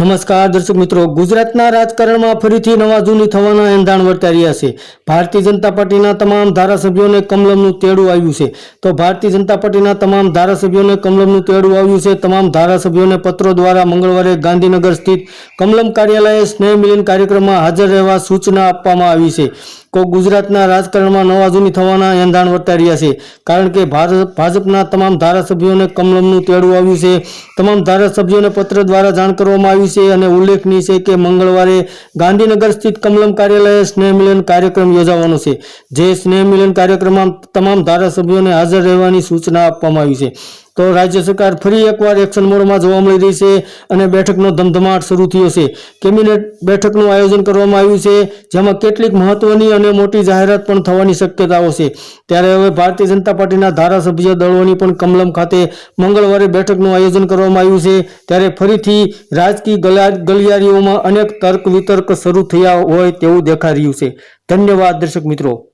નમસ્કાર દર્શક મિત્રો, ગુજરાતના રાજકારણમાં ફરીથી નવા જૂની થવાના એંધાણ વર્તાઈ રહ્યા છે। ભારતીય જનતા પાર્ટીના તમામ ધારાસભ્યોને કમલમનું તેડું આવ્યું છે। તો ભારતીય જનતા પાર્ટીના તમામ ધારાસભ્યોને કમલમનું તેડું આવ્યું છે। તમામ ધારાસભ્યોને પત્રો દ્વારા મંગળવારે ગાંધીનગર સ્થિત કમલમ કાર્યાલયે સ્નેહ મિલન કાર્યક્રમમાં હાજર રહેવા સૂચના આપવામાં આવી છે। તો ગુજરાતના રાજકારણમાં નવા જૂની થવાના એંધાણ વર્તાઈ રહ્યા છે, કારણ કે ભાજપના તમામ ધારાસભ્યોને કમલમનું તેડું આવ્યું છે। તમામ ધારાસભ્યોને પત્ર દ્વારા જાણ કરવામાં આવી છે અને ઉલ્લેખનીય છે કે મંગળવારે ગાંધીનગર સ્થિત કમલમ કાર્યાલયે સ્નેહ મિલન કાર્યક્રમ યોજાવાનો છે। જે સ્નેહ મિલન કાર્યક્રમમાં તમામ ધારાસભ્યોને હાજર રહેવાની સૂચના આપવામાં આવી છે। તો રાજ્ય સરકાર ફરી એકવાર એક્શન મોડમાં જોવા મળી રહી છે અને બેઠકનો ધમધમાટ શરૂ થયો છે। કેબિનેટ બેઠકનું આયોજન કરવામાં આવ્યું છે, જેમાં કેટલીક મહત્વની અને મોટી જાહેરાત પણ થવાની શક્યતાઓ છે। ત્યારે હવે ભારતીય જનતા પાર્ટીના ધારાસભ્ય દળોની પણ કમલમ ખાતે મંગળવારે બેઠકનું આયોજન કરવામાં આવ્યું છે। ત્યારે ફરીથી રાજકીય ગલિયારીઓમાં અનેક તર્ક વિતર્ક શરૂ થયા હોય તેવું દેખાઈ રહ્યું છે। ધન્યવાદ દર્શક મિત્રો।